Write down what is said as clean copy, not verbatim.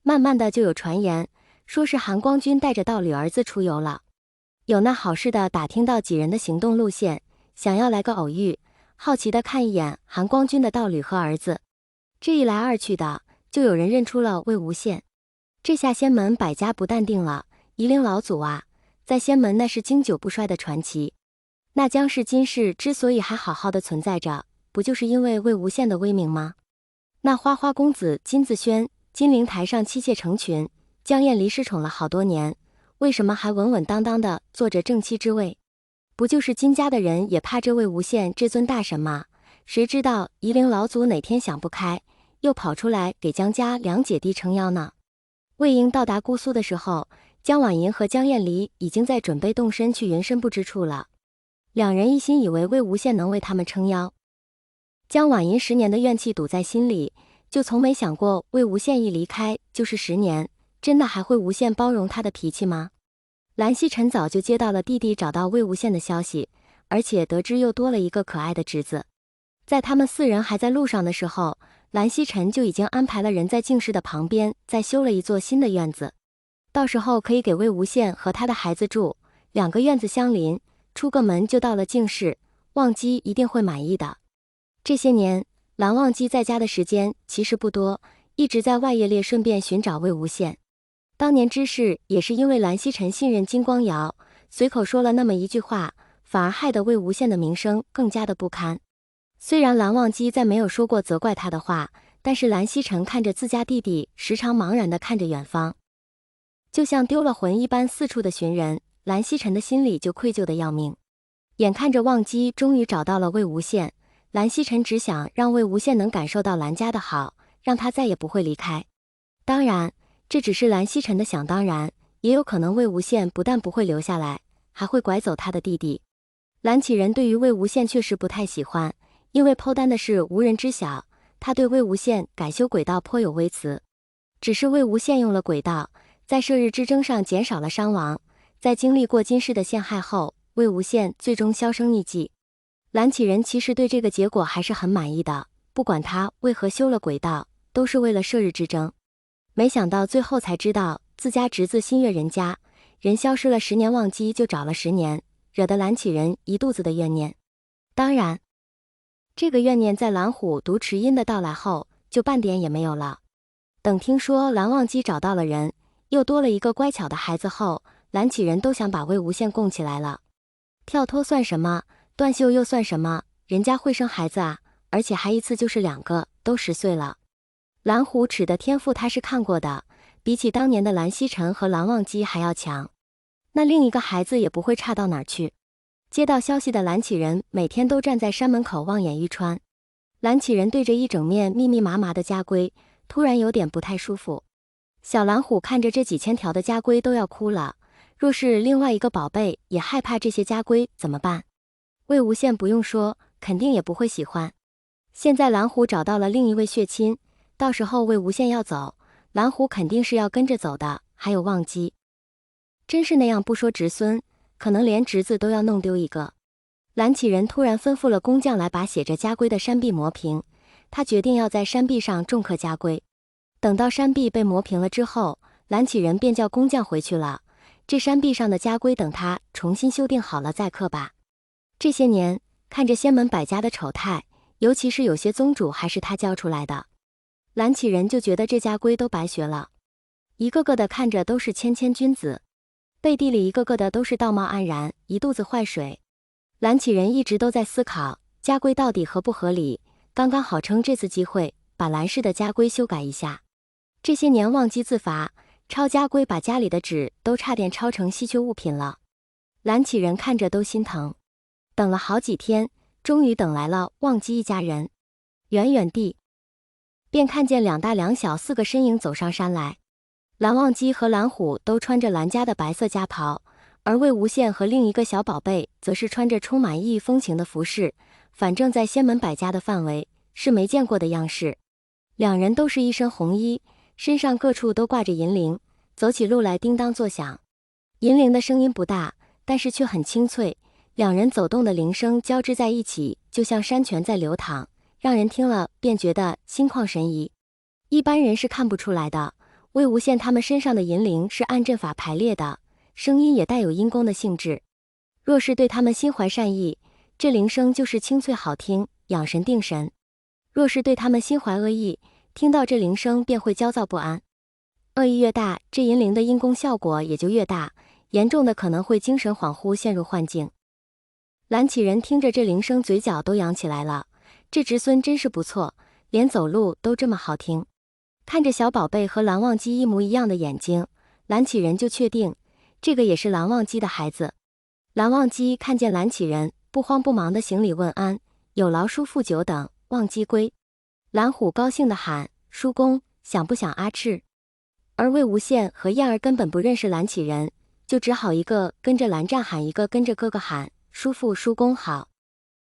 慢慢的就有传言，说是韩光君带着道侣儿子出游了。有那好事的打听到几人的行动路线，想要来个偶遇，好奇的看一眼韩光君的道侣和儿子。这一来二去的，就有人认出了魏无羡。这下仙门百家不淡定了，夷陵老祖啊，在仙门那是经久不衰的传奇。那江氏金氏之所以还好好的存在着，不就是因为魏无羡的威名吗？那花花公子金子轩，金陵台上妻妾成群，江燕离失宠了好多年，为什么还稳稳当当的坐着正妻之位？不就是金家的人也怕这魏无羡这尊大神吗？谁知道夷陵老祖哪天想不开，又跑出来给江家两姐弟撑腰呢？魏婴到达姑苏的时候，江婉莹和江燕离已经在准备动身去云深不知处了。两人一心以为魏无羡能为他们撑腰。江婉莹10年的怨气堵在心里，就从没想过魏无羡一离开就是10年，真的还会无限包容他的脾气吗？蓝曦臣早就接到了弟弟找到魏无羡的消息，而且得知又多了一个可爱的侄子。在他们4人还在路上的时候，蓝曦臣就已经安排了人在净室的旁边再修了一座新的院子，到时候可以给魏无羡和他的孩子住，2个院子相邻，出个门就到了净室，忘机一定会满意的。这些年，蓝忘机在家的时间其实不多，一直在外夜猎，顺便寻找魏无羡。当年之事也是因为蓝曦臣信任金光瑶，随口说了那么一句话，反而害得魏无羡的名声更加的不堪。虽然蓝忘机再没有说过责怪他的话，但是蓝曦臣看着自家弟弟时常茫然地看着远方，就像丢了魂一般四处的寻人，蓝曦臣的心里就愧疚的要命。眼看着忘机终于找到了魏无羡，蓝曦臣只想让魏无羡能感受到蓝家的好，让他再也不会离开。当然，这只是蓝曦臣的想当然，也有可能魏无羡不但不会留下来，还会拐走他的弟弟。蓝启仁对于魏无羡确实不太喜欢，因为剖丹的事无人知晓，他对魏无羡改修轨道颇有微词。只是魏无羡用了轨道，在射日之争上减少了伤亡，在经历过金氏的陷害后，魏无羡最终销声匿迹。蓝启仁其实对这个结果还是很满意的，不管他为何修了轨道，都是为了射日之争。没想到最后才知道自家侄子心悦人家，人消失了10年，忘机就找了10年，惹得蓝启仁一肚子的怨念。当然，这个怨念在蓝虎读迟音的到来后就半点也没有了。等听说蓝忘机找到了人，又多了一个乖巧的孩子后，蓝启仁都想把魏无羡供起来了。跳脱算什么，断袖又算什么，人家会生孩子啊，而且还一次就是2个，都10岁了。蓝虎齿的天赋他是看过的，比起当年的蓝曦臣和蓝忘机还要强，那另一个孩子也不会差到哪儿去。接到消息的蓝启仁每天都站在山门口望眼欲穿。蓝启仁对着一整面密密麻麻的家规，突然有点不太舒服。小蓝虎看着这几千条的家规都要哭了，若是另外一个宝贝也害怕这些家规怎么办？魏无羡不用说，肯定也不会喜欢。现在蓝虎找到了另一位血亲，到时候魏无羡要走，蓝虎肯定是要跟着走的，还有忘机。真是那样不说侄孙，可能连侄子都要弄丢一个。蓝启仁突然吩咐了工匠来把写着家规的山壁磨平，他决定要在山壁上重刻家规。等到山壁被磨平了之后，蓝启仁便叫工匠回去了，这山壁上的家规等他重新修订好了再刻吧。这些年看着仙门百家的丑态，尤其是有些宗主还是他教出来的，蓝启仁就觉得这家规都白学了，一个个的看着都是谦谦君子，背地里一个个的都是道貌岸然，一肚子坏水。蓝启仁一直都在思考家规到底合不合理，刚刚好趁这次机会把蓝氏的家规修改一下。这些年忘机自罚，抄家规把家里的纸都差点抄成稀缺物品了。蓝启仁看着都心疼。等了好几天，终于等来了忘机一家人。远远地便看见2大2小4个身影走上山来。蓝忘机和蓝虎都穿着蓝家的白色家袍，而魏无羡和另一个小宝贝则是穿着充满异域风情的服饰，反正在仙门百家的范围是没见过的样式。2人都是一身红衣，身上各处都挂着银铃，走起路来叮当作响。银铃的声音不大，但是却很清脆，2人走动的铃声交织在一起，就像山泉在流淌，让人听了便觉得心旷神怡。一般人是看不出来的，魏无羡他们身上的银铃是按阵法排列的，声音也带有阴功的性质。若是对他们心怀善意，这铃声就是清脆好听，养神定神；若是对他们心怀恶意，听到这铃声便会焦躁不安。恶意越大，这银铃的阴功效果也就越大，严重的可能会精神恍惚，陷入幻境。蓝启仁听着这铃声，嘴角都扬起来了，这侄孙真是不错，连走路都这么好听。看着小宝贝和蓝忘机一模一样的眼睛，蓝启仁就确定这个也是蓝忘机的孩子。蓝忘机看见蓝启仁，不慌不忙地行礼问安，有劳叔父久等，忘机归。蓝虎高兴地喊：叔公，想不想阿赤？而魏无羡和燕儿根本不认识蓝启仁，就只好一个跟着蓝湛喊，一个跟着哥哥喊：叔父叔公好。